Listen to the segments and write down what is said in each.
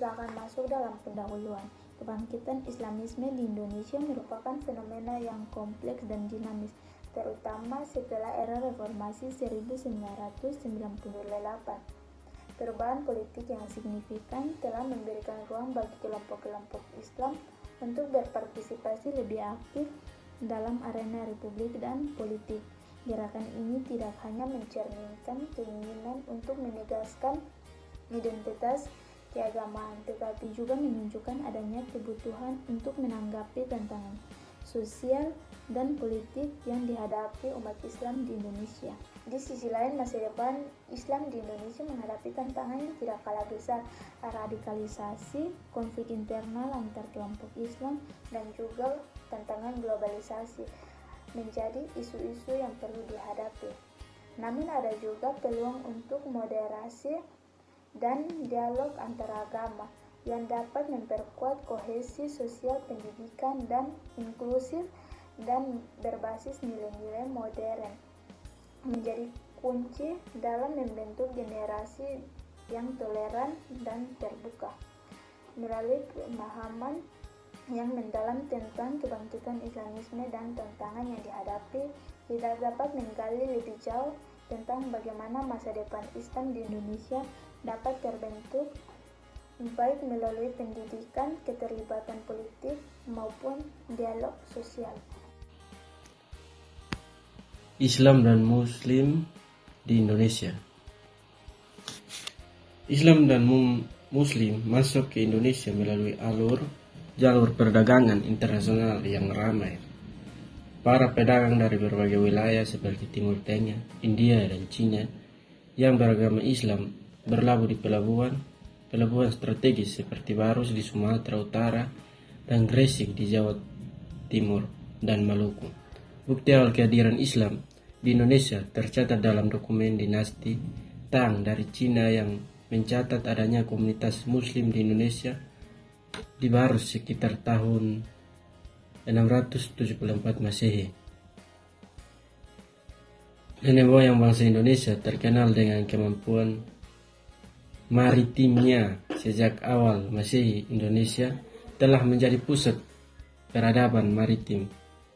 Silakan masuk dalam pendahuluan. Kebangkitan Islamisme di Indonesia merupakan fenomena yang kompleks dan dinamis, terutama setelah era reformasi 1998. Perubahan politik yang signifikan telah memberikan ruang bagi kelompok-kelompok Islam untuk berpartisipasi lebih aktif dalam arena republik dan politik. Gerakan ini tidak hanya mencerminkan keinginan untuk menegaskan identitas keagamaan, tetapi juga menunjukkan adanya kebutuhan untuk menanggapi tantangan sosial dan politik yang dihadapi umat Islam di Indonesia. Di sisi lain, masa depan Islam di Indonesia menghadapi tantangan yang tidak kalah besar, radikalisasi, konflik internal antar kelompok Islam, dan juga tantangan globalisasi menjadi isu-isu yang perlu dihadapi. Namun ada juga peluang untuk moderasi dan dialog antara agama yang dapat memperkuat kohesi sosial, pendidikan dan inklusif dan berbasis nilai-nilai modern, menjadi kunci dalam membentuk generasi yang toleran dan terbuka. Melalui pemahaman yang mendalam tentang kebangkitan Islamisme dan tantangan yang dihadapi, kita dapat menggali lebih jauh tentang bagaimana masa depan Islam di Indonesia dapat terbentuk baik melalui pendidikan, keterlibatan politik, maupun dialog sosial. Islam dan Muslim di Indonesia. Islam dan Muslim masuk ke Indonesia melalui jalur perdagangan internasional yang ramai. Para pedagang dari berbagai wilayah seperti Timur Tengah, India, dan Cina yang beragama Islam berlabuh di pelabuhan strategis seperti Barus di Sumatera Utara dan Gresik di Jawa Timur dan Maluku. Bukti awal kehadiran Islam di Indonesia tercatat dalam dokumen dinasti Tang dari Cina yang mencatat adanya komunitas Muslim di Indonesia di Barus sekitar tahun 674 Masehi. Nenek moyang bangsa Indonesia terkenal dengan kemampuan maritimnya. Sejak awal Masehi, Indonesia telah menjadi pusat peradaban maritim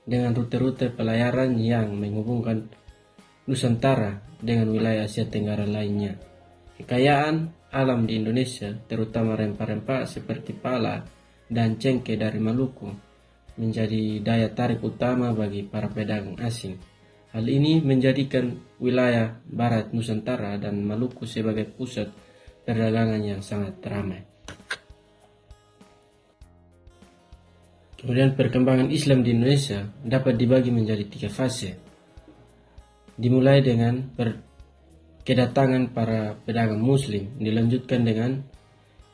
dengan rute-rute pelayaran yang menghubungkan Nusantara dengan wilayah Asia Tenggara lainnya. Kekayaan alam di Indonesia, terutama rempah-rempah seperti pala dan cengkeh dari Maluku, menjadi daya tarik utama bagi para pedagang asing. Hal ini menjadikan wilayah barat Nusantara dan Maluku sebagai pusat perdagangan yang sangat ramai. Kemudian perkembangan Islam di Indonesia dapat dibagi menjadi 3 fase. Dimulai dengan kedatangan para pedagang Muslim, dilanjutkan dengan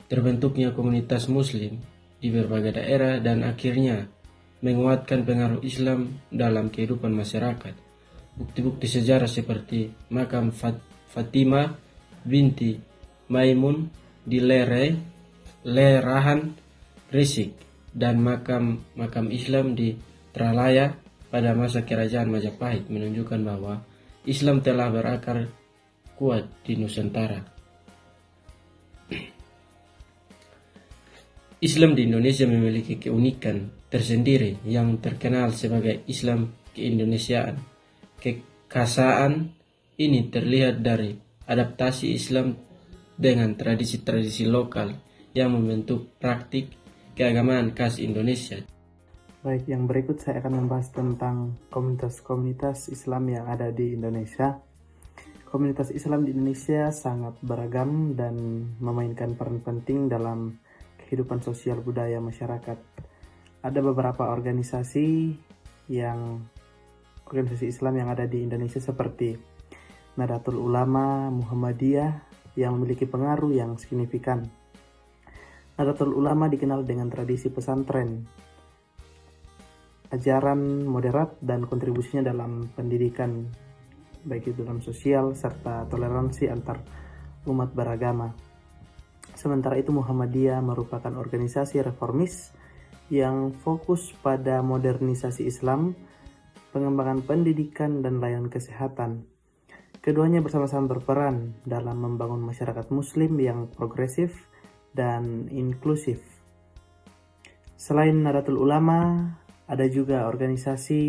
terbentuknya komunitas Muslim di berbagai daerah, dan akhirnya menguatkan pengaruh Islam dalam kehidupan masyarakat. Bukti-bukti sejarah seperti makam Fatimah binti Maimun di Lerahan, Gresik, dan makam Islam di Tralaya pada masa kerajaan Majapahit menunjukkan bahwa Islam telah berakar kuat di Nusantara. Islam di Indonesia memiliki keunikan tersendiri yang terkenal sebagai Islam keindonesiaan. Kekhasan ini terlihat dari adaptasi Islam dengan tradisi-tradisi lokal yang membentuk praktik keagamaan khas Indonesia. Baik, yang berikut saya akan membahas tentang komunitas-komunitas Islam yang ada di Indonesia. Komunitas Islam di Indonesia sangat beragam dan memainkan peran penting dalam kehidupan sosial budaya masyarakat. Ada beberapa organisasi Islam yang ada di Indonesia seperti Nahdlatul Ulama, Muhammadiyah yang memiliki pengaruh yang signifikan. Nahdlatul Ulama dikenal dengan tradisi pesantren, ajaran moderat, dan kontribusinya dalam pendidikan, baik itu dalam sosial serta toleransi antar umat beragama. Sementara itu Muhammadiyah merupakan organisasi reformis yang fokus pada modernisasi Islam, pengembangan pendidikan, dan layanan kesehatan. Keduanya bersama-sama berperan dalam membangun masyarakat Muslim yang progresif dan inklusif. Selain Nahdlatul Ulama, ada juga organisasi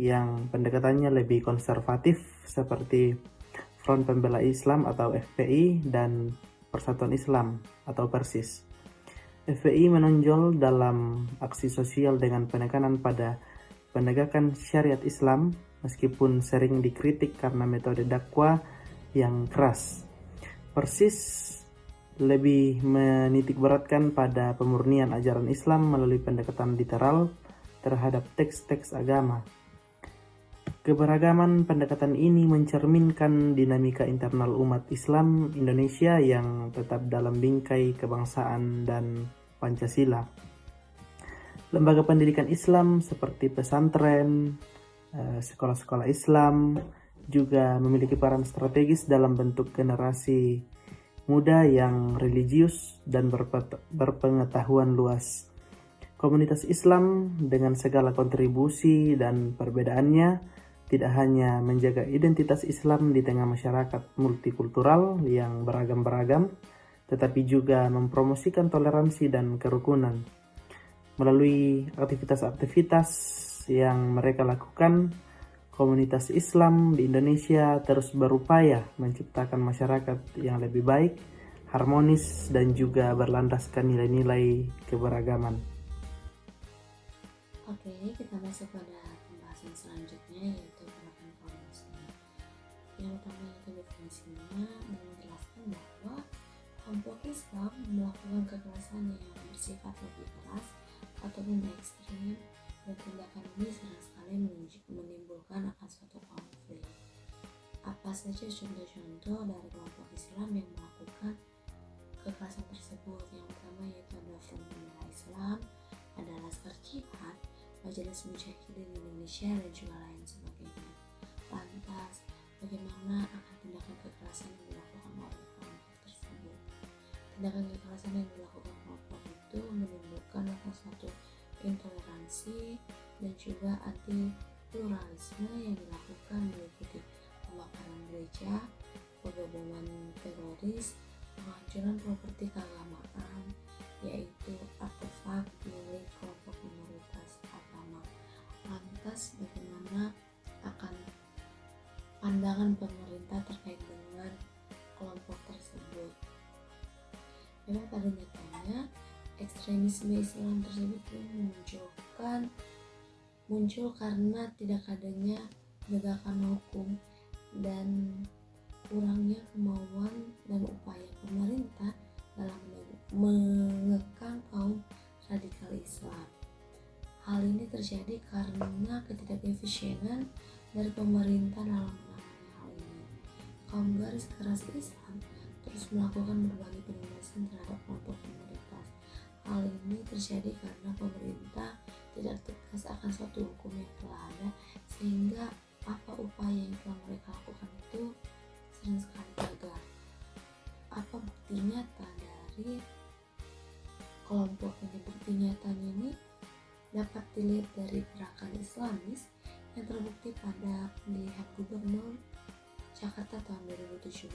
yang pendekatannya lebih konservatif seperti Front Pembela Islam atau FPI dan Persatuan Islam atau Persis. FPI menonjol dalam aksi sosial dengan penekanan pada penegakan syariat Islam meskipun sering dikritik karena metode dakwah yang keras. Persis lebih menitikberatkan pada pemurnian ajaran Islam melalui pendekatan literal terhadap teks-teks agama. Keberagaman pendekatan ini mencerminkan dinamika internal umat Islam Indonesia yang tetap dalam bingkai kebangsaan dan Pancasila. Lembaga pendidikan Islam seperti pesantren, sekolah-sekolah Islam juga memiliki peran strategis dalam bentuk generasi muda yang religius dan berpengetahuan luas. Komunitas Islam dengan segala kontribusi dan perbedaannya tidak hanya menjaga identitas Islam di tengah masyarakat multikultural yang beragam-beragam, tetapi juga mempromosikan toleransi dan kerukunan. Melalui aktivitas-aktivitas yang mereka lakukan, komunitas Islam di Indonesia terus berupaya menciptakan masyarakat yang lebih baik, harmonis, dan juga berlandaskan nilai-nilai keberagaman. Oke, kita masuk pada pembahasan selanjutnya yaitu gerakan kaum muslim. Yang pertama itu definisinya menjelaskan bahwa kelompok Islam melakukan kekerasan yang bersifat lebih keras ataupun ekstrim, dan tindakan ini sering sekali menimbulkan akan suatu konflik. Apa saja contoh-contoh dari kelompok Islam yang melakukan kekerasan tersebut? Yang pertama yaitu ada Front Pembela Islam, ada Laskar Jihad, Majelis Mujahidin Indonesia, dan juga lain sebagainya. Lantas, bagaimana akan tindakan kekerasan yang dilakukan oleh kelompok tersebut? Tindakan kekerasan yang dilakukan kelompok itu menimbulkan suatu intoleransi dan juga anti pluralisme yang dilakukan meliputi pembakaran gereja, pengeboman teroris, penghancuran properti keagamaan, yaitu artefak milik kelompok minoritas agama. Lantas bagaimana akan pandangan pemerintah terkait dengan kelompok tersebut? Memang pada nyatanya ekstremisme Islam tersebut muncul karena tidak adanya penegakan hukum dan kurangnya kemauan dan upaya pemerintah dalam mengekang kaum radikal Islam. Hal ini terjadi karena ketidakefisienan dari pemerintah dalam menangani hal ini. Kaum garis keras Islam terus melakukan berbagai penindasan terhadap kelompok minoritas. Hal ini terjadi karena pemerintah tidak tegas akan suatu hukum yang telah ada, sehingga apa upaya yang telah mereka lakukan itu sering sekali gagal. Apa bukti nyata dari kelompok ini? Bukti nyatanya ini dapat dilihat dari gerakan Islamis yang terbukti pada pemilihan gubernur Jakarta tahun 2017.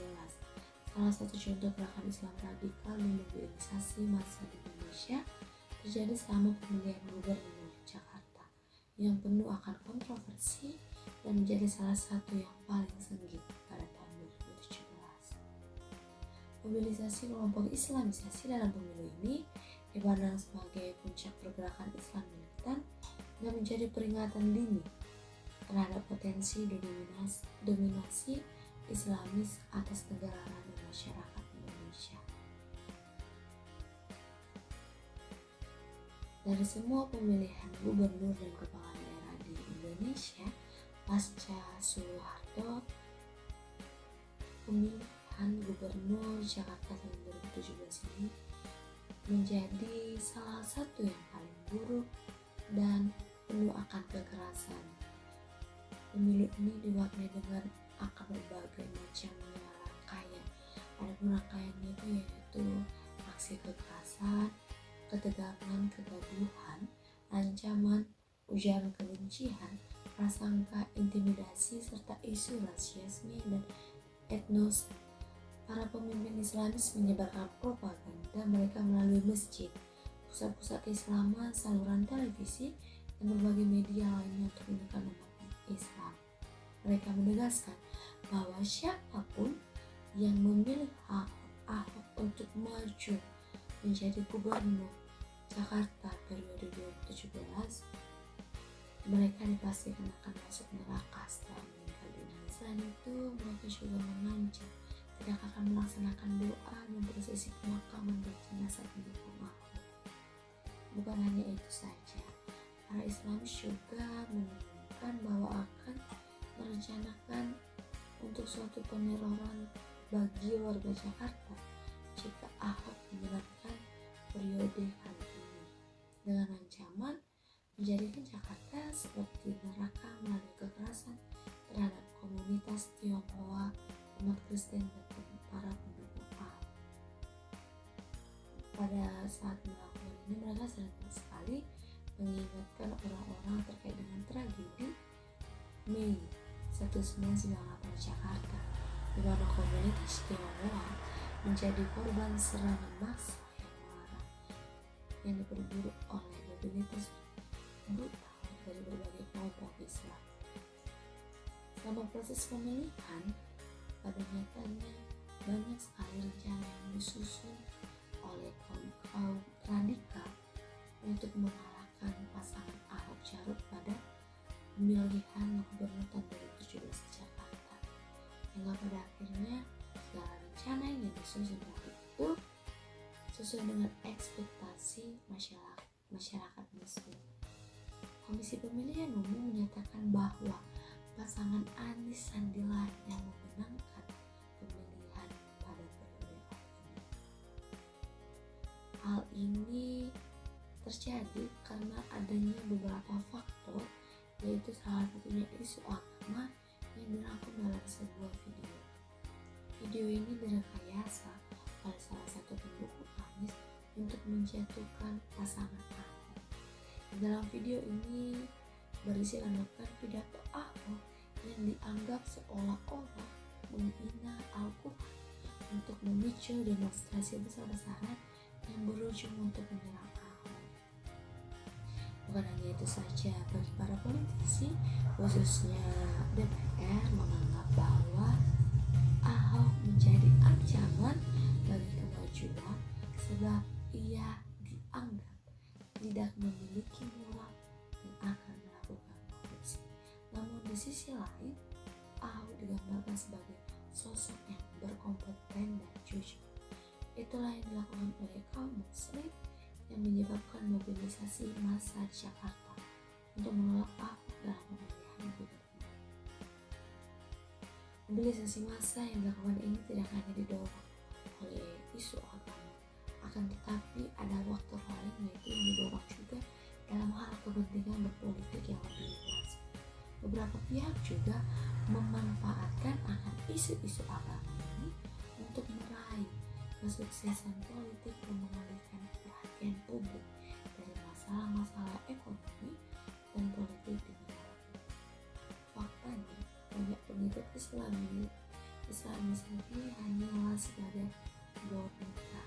Salah satu contoh gerakan Islam radikal memobilisasi massa di Indonesia terjadi selama pemilihan gubernur Jakarta yang penuh akan kontroversi dan menjadi salah satu yang paling sengit pada tahun 2017. Mobilisasi kelompok Islamisasi dalam pemilu ini dipandang sebagai puncak pergerakan Islam militan dan menjadi peringatan dini terhadap potensi dominasi Islamis atas negara dan masyarakat Indonesia. Dari semua pemilihan gubernur dan kepala daerah di Indonesia pasca Soeharto, pemilihan gubernur Jakarta tahun 2017 ini menjadi salah satu yang paling buruk dan penuh akan kekerasan. Pemilu ini diwarnai dengan akan berbagai macamnya rangkaian. Adapun rangkaiannya itu yaitu aksi kekerasan, ketegangan, kegaduhan, ancaman, ujaran kebencian, prasangka, intimidasi, serta isu rasiisme dan etnos Para pemimpin Islamis menyebarkan propaganda mereka melalui masjid, pusat-pusat keislaman, saluran televisi, dan berbagai media lainnya untuk menekan umat Islam. Mereka menegaskan bahwa siapapun yang memilih Ahok untuk maju menjadi gubernur Jakarta periode 2017, mereka dipastikan akan masuk neraka setelah meninggal dunia. Selain itu, mereka juga mengancam tidak akan melaksanakan doa dan prosesi pemakaman bagi jenazah pendukung Ahok. Bukan hanya itu saja, para Islamis juga mengumumkan bahwa akan merencanakan untuk suatu peneroran bagi warga Jakarta jika Ahok menjalankan periode kali ini, dengan ancaman menjadikan Jakarta seperti neraka melalui kekerasan terhadap komunitas Tionghoa, umat Kristen, dan para pendukung Ahok. Pada saat melakukan ini, mereka sering sekali mengingatkan orang-orang terkait dengan tragedi Mei 1998 Jakarta, di mana komunitas Tionghoa menjadi korban serangan massa yang marah yang diperburuk oleh mobilitas brutal dari berbagai kelompok Islam. Selama proses pemilihan, pada nyatanya banyak sekali rencana yang disusun oleh kaum radikal untuk mengalahkan pasangan Ahok Jarot pada pemilihan gubernur tahun 2017 di Jakarta, hingga pada akhirnya segala rencana yang disusun waktu itu sesuai dengan ekspektasi masyarakat Muslim. Komisi Pemilihan Umum menyatakan bahwa pasangan Anies Sandilah yang memenangkan pemilihan pada periode ini. Hal ini terjadi karena adanya beberapa faktor, yaitu salah satunya isu agama yang dirangkum dalam sebuah video. Video ini direkayasa oleh salah satu pendukung Anies untuk menjatuhkan pasangan Ahok. Dalam video ini berisi rangkaian pidato Ahok yang dianggap seolah-olah menghina Al-Quran untuk memicu demonstrasi besar-besaran yang berujung untuk menyerang Ahok. Bukan hanya itu saja, bagi para politisi, khususnya DPR, menganggap bahwa Ahok menjadi ancaman bagi kemajuan sebab ia dianggap tidak memiliki moral dan akan melakukan korupsi. Namun di sisi lain, Ahok digambarkan sebagai sosok yang berkompeten dan jujur. Itulah yang dilakukan oleh kaum Muslim yang menyebabkan mobilisasi massa di Jakarta untuk menolak Ahok dalam pemilihan gubernur. Mobilisasi massa yang dilakukan ini tidak hanya didorong oleh isu agama, akan tetapi ada faktor lain, yaitu yang didorong juga dalam hal kepentingan berpolitik yang lebih luas. Beberapa pihak juga memanfaatkan akan isu-isu agama ini untuk meraih kesuksesan politik dan mengalihkan perhatian publik dari masalah-masalah ekonomi dan politik di negara. Faktanya, banyak pengikut Islamis ini hanyalah sebagai boneka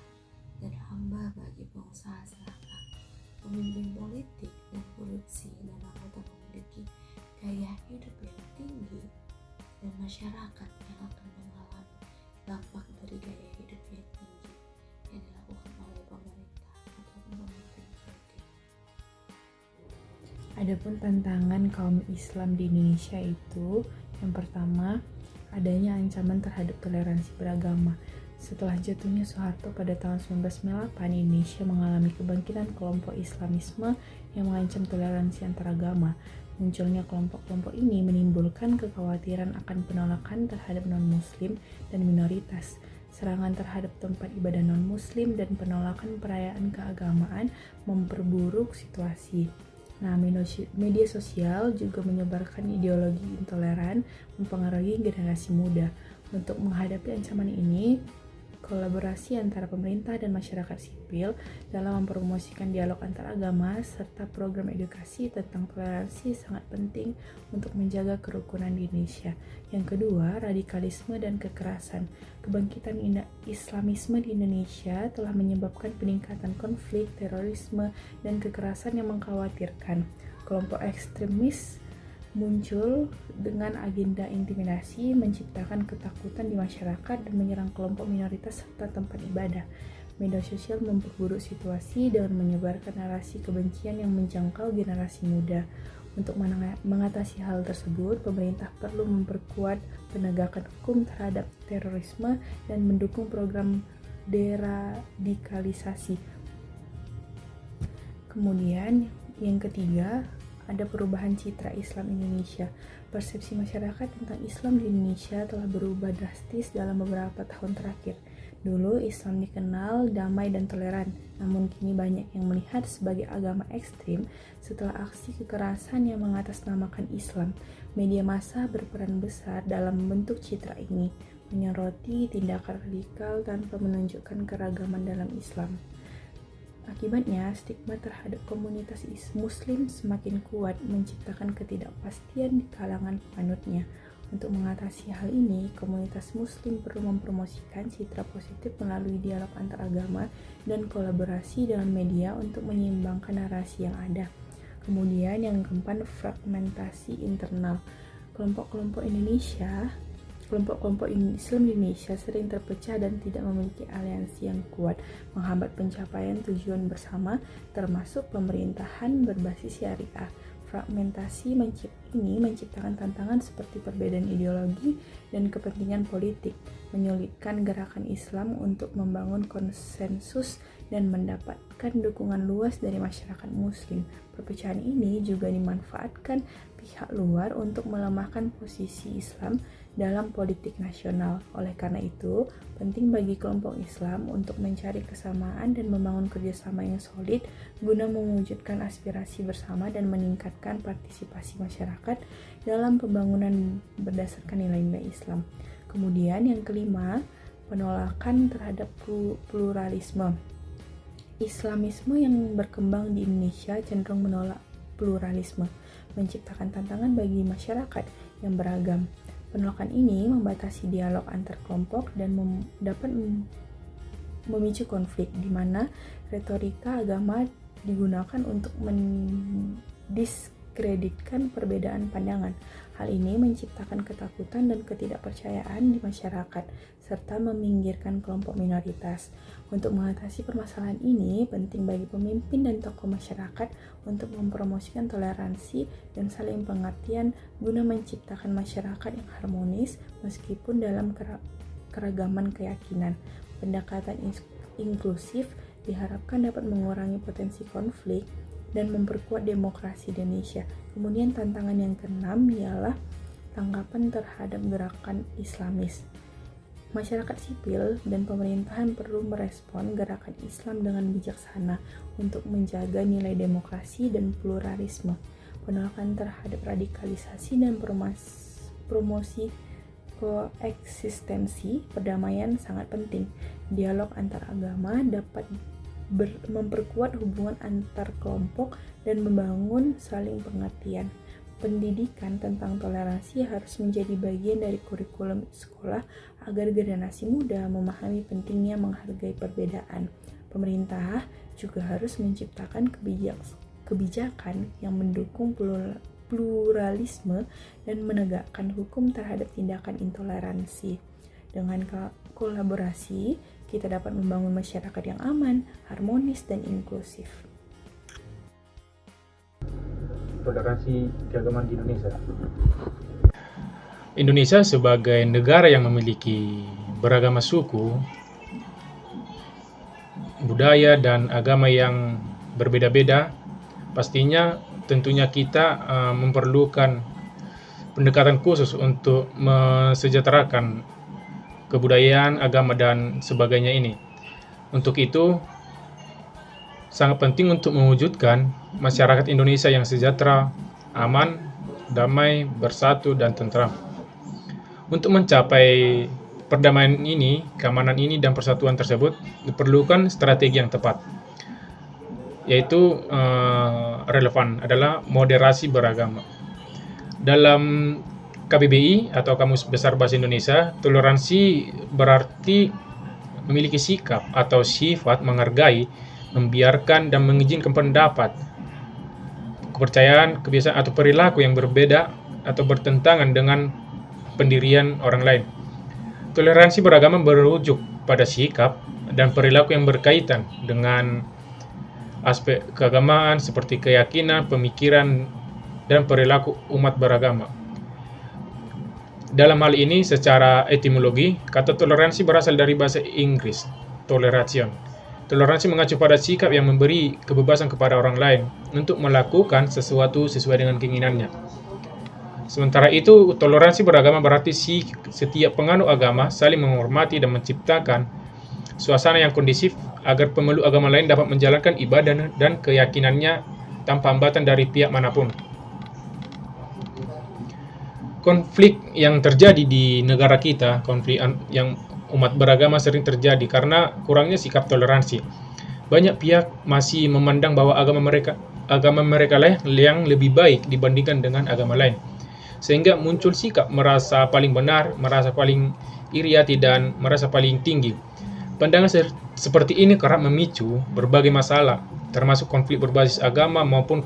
dan hamba bagi pengusaha serakah, pemimpin politik dan korupsi, dan anggota memiliki gaya hidup yang tinggi, dan masyarakat yang akan mengalami dampak dari gaya hidup yang tinggi yang dilakukan oleh pemerintah atau pemimpin politik. Adapun tantangan kaum Islam di Indonesia itu, yang pertama, adanya ancaman terhadap toleransi beragama. Setelah jatuhnya Soeharto pada tahun 1998, Indonesia mengalami kebangkitan kelompok Islamisme yang mengancam toleransi antaragama. Munculnya kelompok-kelompok ini menimbulkan kekhawatiran akan penolakan terhadap non-muslim dan minoritas, serangan terhadap tempat ibadah non-muslim, dan penolakan perayaan keagamaan memperburuk situasi. Nah, media sosial juga menyebarkan ideologi intoleran, mempengaruhi generasi muda. Untuk menghadapi ancaman ini, kolaborasi antara pemerintah dan masyarakat sipil dalam mempromosikan dialog antar agama, serta program edukasi tentang toleransi sangat penting untuk menjaga kerukunan di Indonesia. Yang kedua, radikalisme dan kekerasan. Kebangkitan Islamisme di Indonesia telah menyebabkan peningkatan konflik, terorisme, dan kekerasan yang mengkhawatirkan. Kelompok ekstremis muncul dengan agenda intimidasi, menciptakan ketakutan di masyarakat, dan menyerang kelompok minoritas serta tempat ibadah. Media sosial memperburuk situasi dengan menyebarkan narasi kebencian yang menjangkau generasi muda. Untuk mengatasi hal tersebut, pemerintah perlu memperkuat penegakan hukum terhadap terorisme dan mendukung program deradikalisasi. Kemudian yang ketiga, ada perubahan citra Islam Indonesia. Persepsi masyarakat tentang Islam di Indonesia telah berubah drastis dalam beberapa tahun terakhir. Dulu Islam dikenal damai dan toleran, namun kini banyak yang melihat sebagai agama ekstrim setelah aksi kekerasan yang mengatasnamakan Islam. Media massa berperan besar dalam membentuk citra ini, menyoroti tindakan radikal tanpa menunjukkan keragaman dalam Islam. Akibatnya, stigma terhadap komunitas Muslim semakin kuat, menciptakan ketidakpastian di kalangan penganutnya. Untuk mengatasi hal ini, komunitas Muslim perlu mempromosikan citra positif melalui dialog antar agama dan kolaborasi dengan media untuk menyeimbangkan narasi yang ada. Kemudian yang keempat, fragmentasi internal. Kelompok-kelompok Islam di Indonesia sering terpecah dan tidak memiliki aliansi yang kuat, menghambat pencapaian tujuan bersama, termasuk pemerintahan berbasis syariah. Fragmentasi ini menciptakan tantangan seperti perbedaan ideologi dan kepentingan politik, menyulitkan gerakan Islam untuk membangun konsensus dan mendapatkan dukungan luas dari masyarakat Muslim. Perpecahan ini juga dimanfaatkan pihak luar untuk melemahkan posisi Islam dalam politik nasional. Oleh karena itu, penting bagi kelompok Islam untuk mencari kesamaan dan membangun kerjasama yang solid guna mewujudkan aspirasi bersama dan meningkatkan partisipasi masyarakat dalam pembangunan berdasarkan nilai-nilai Islam. Kemudian yang kelima, penolakan terhadap pluralisme. Islamisme yang berkembang di Indonesia cenderung menolak pluralisme, menciptakan tantangan bagi masyarakat yang beragam. Penolakan ini membatasi dialog antar kelompok dan dapat memicu konflik, di mana retorika agama digunakan untuk mendiskreditkan perbedaan pandangan. Hal ini menciptakan ketakutan dan ketidakpercayaan di masyarakat, serta meminggirkan kelompok minoritas. Untuk mengatasi permasalahan ini, penting bagi pemimpin dan tokoh masyarakat untuk mempromosikan toleransi dan saling pengertian guna menciptakan masyarakat yang harmonis meskipun dalam keragaman keyakinan. Pendekatan inklusif diharapkan dapat mengurangi potensi konflik dan memperkuat demokrasi di Indonesia. Kemudian tantangan yang keenam ialah tanggapan terhadap gerakan Islamis. Masyarakat sipil dan pemerintahan perlu merespon gerakan Islam dengan bijaksana untuk menjaga nilai demokrasi dan pluralisme. Penolakan terhadap radikalisasi dan promosi koeksistensi perdamaian sangat penting. Dialog antar agama dapat memperkuat hubungan antar kelompok dan membangun saling pengertian. Pendidikan tentang toleransi harus menjadi bagian dari kurikulum sekolah agar generasi muda memahami pentingnya menghargai perbedaan. Pemerintah juga harus menciptakan kebijakan yang mendukung pluralisme dan menegakkan hukum terhadap tindakan intoleransi. Dengan kolaborasi, kita dapat membangun masyarakat yang aman, harmonis, dan inklusif. Toleransi keagamaan di Indonesia. Indonesia sebagai negara yang memiliki beragam suku, budaya, dan agama yang berbeda-beda, pastinya tentunya kita memerlukan pendekatan khusus untuk mensejahterakan kebudayaan, agama, dan sebagainya ini. Untuk itu, sangat penting untuk mewujudkan masyarakat Indonesia yang sejahtera, aman, damai, bersatu, dan tentram. Untuk mencapai perdamaian ini, keamanan ini, dan persatuan tersebut diperlukan strategi yang tepat, yaitu relevan adalah moderasi beragama. Dalam KBBI atau Kamus Besar Bahasa Indonesia, toleransi berarti memiliki sikap atau sifat menghargai, membiarkan, dan mengizinkan pendapat, kepercayaan, kebiasaan, atau perilaku yang berbeda atau bertentangan dengan pendirian orang lain. Toleransi beragama berujuk pada sikap dan perilaku yang berkaitan dengan aspek keagamaan seperti keyakinan, pemikiran, dan perilaku umat beragama. Dalam hal ini, secara etimologi, kata toleransi berasal dari bahasa Inggris, toleration. Toleransi mengacu pada sikap yang memberi kebebasan kepada orang lain untuk melakukan sesuatu sesuai dengan keinginannya. Sementara itu, toleransi beragama berarti setiap penganut agama saling menghormati dan menciptakan suasana yang kondisif agar pemeluk agama lain dapat menjalankan ibadah dan keyakinannya tanpa hambatan dari pihak manapun. Konflik yang terjadi di negara kita, konflik yang umat beragama sering terjadi karena kurangnya sikap toleransi. Banyak pihak masih memandang bahwa agama mereka lah yang lebih baik dibandingkan dengan agama lain, sehingga muncul sikap merasa paling benar, merasa paling iri hati, dan merasa paling tinggi. Pandangan seperti ini kerap memicu berbagai masalah, termasuk konflik berbasis agama maupun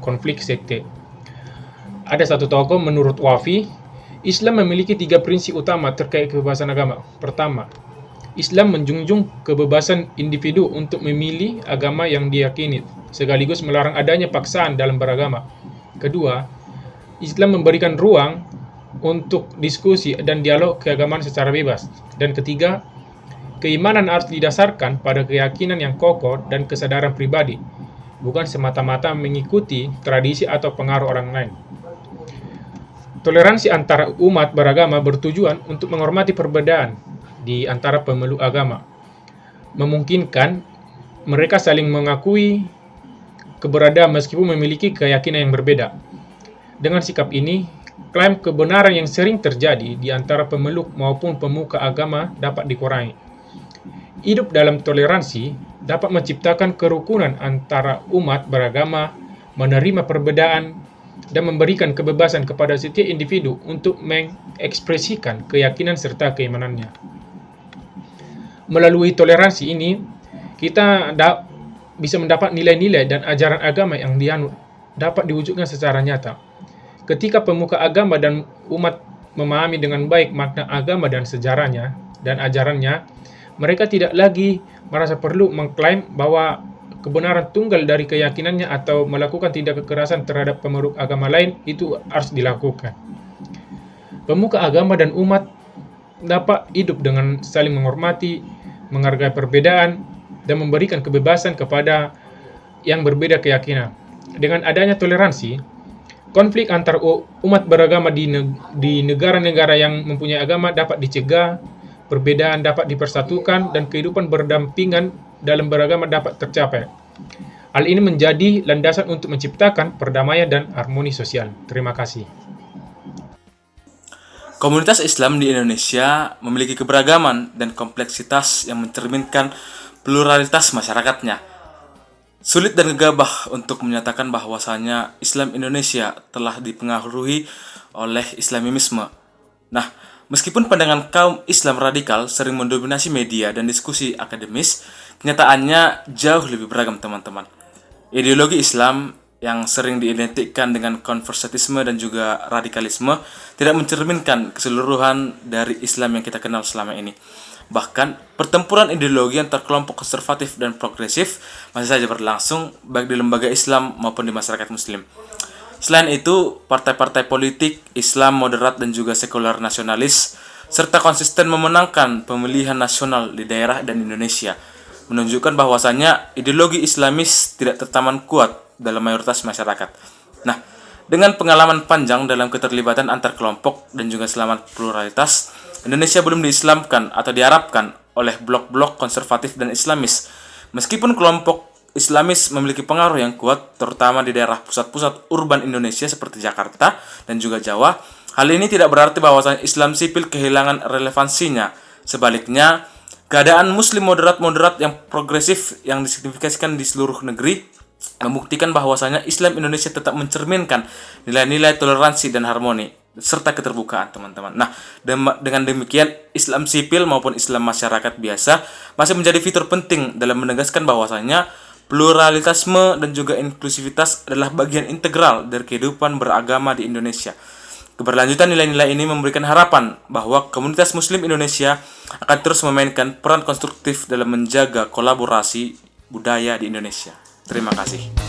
konflik sekte. Ada satu tokoh menurut Wafi, Islam memiliki 3 prinsip utama terkait kebebasan agama. Pertama, Islam menjunjung kebebasan individu untuk memilih agama yang diyakini, sekaligus melarang adanya paksaan dalam beragama. Kedua, Islam memberikan ruang untuk diskusi dan dialog keagamaan secara bebas. Dan ketiga, keimanan harus didasarkan pada keyakinan yang kokoh dan kesadaran pribadi, bukan semata-mata mengikuti tradisi atau pengaruh orang lain. Toleransi antara umat beragama bertujuan untuk menghormati perbedaan di antara pemeluk agama, memungkinkan mereka saling mengakui keberadaan meskipun memiliki keyakinan yang berbeda. Dengan sikap ini, klaim kebenaran yang sering terjadi di antara pemeluk maupun pemuka agama dapat dikurangi. Hidup dalam toleransi dapat menciptakan kerukunan antara umat beragama, menerima perbedaan, dan memberikan kebebasan kepada setiap individu untuk mengekspresikan keyakinan serta keimanannya. Melalui toleransi ini, kita bisa mendapat nilai-nilai dan ajaran agama yang dianut dapat diwujudkan secara nyata. Ketika pemuka agama dan umat memahami dengan baik makna agama dan sejarahnya dan ajarannya, mereka tidak lagi merasa perlu mengklaim bahwa kebenaran tunggal dari keyakinannya atau melakukan tindak kekerasan terhadap pemeluk agama lain itu harus dilakukan. Pemuka agama dan umat dapat hidup dengan saling menghormati, menghargai perbedaan, dan memberikan kebebasan kepada yang berbeda keyakinan. Dengan adanya toleransi, konflik antar umat beragama di negara-negara yang mempunyai agama dapat dicegah, perbedaan dapat dipersatukan, dan kehidupan berdampingan dalam beragama dapat tercapai. Hal ini menjadi landasan untuk menciptakan perdamaian dan harmoni sosial. Terima kasih. Komunitas Islam di Indonesia memiliki keberagaman dan kompleksitas yang mencerminkan pluralitas masyarakatnya. Sulit dan gegabah untuk menyatakan bahwasanya Islam Indonesia telah dipengaruhi oleh Islamisme. Nah, meskipun pandangan kaum Islam radikal sering mendominasi media dan diskusi akademis, kenyataannya jauh lebih beragam, teman-teman. Ideologi Islam yang sering diidentikan dengan konservatisme dan juga radikalisme tidak mencerminkan keseluruhan dari Islam yang kita kenal selama ini. Bahkan, pertempuran ideologi antar kelompok konservatif dan progresif masih saja berlangsung baik di lembaga Islam maupun di masyarakat Muslim. Selain itu, partai-partai politik Islam moderat dan juga sekuler nasionalis serta konsisten memenangkan pemilihan nasional di daerah dan Indonesia, menunjukkan bahwasannya ideologi Islamis tidak tertanam kuat dalam mayoritas masyarakat. Nah, dengan pengalaman panjang dalam keterlibatan antar kelompok dan juga selamat pluralitas, Indonesia belum diislamkan atau diharapkan oleh blok-blok konservatif dan Islamis. Meskipun kelompok Islamis memiliki pengaruh yang kuat, terutama di daerah pusat-pusat urban Indonesia seperti Jakarta dan juga Jawa, hal ini tidak berarti bahwa Islam sipil kehilangan relevansinya Sebaliknya, keadaan muslim moderat-moderat yang progresif yang disignifikasikan di seluruh negeri membuktikan bahwasanya Islam Indonesia tetap mencerminkan nilai-nilai toleransi dan harmoni serta keterbukaan, teman-teman. Nah, dengan demikian Islam sipil maupun Islam masyarakat biasa masih menjadi fitur penting dalam menegaskan bahwasanya pluralisme dan juga inklusivitas adalah bagian integral dari kehidupan beragama di Indonesia. Keberlanjutan nilai-nilai ini memberikan harapan bahwa komunitas Muslim Indonesia akan terus memainkan peran konstruktif dalam menjaga kolaborasi budaya di Indonesia. Terima kasih.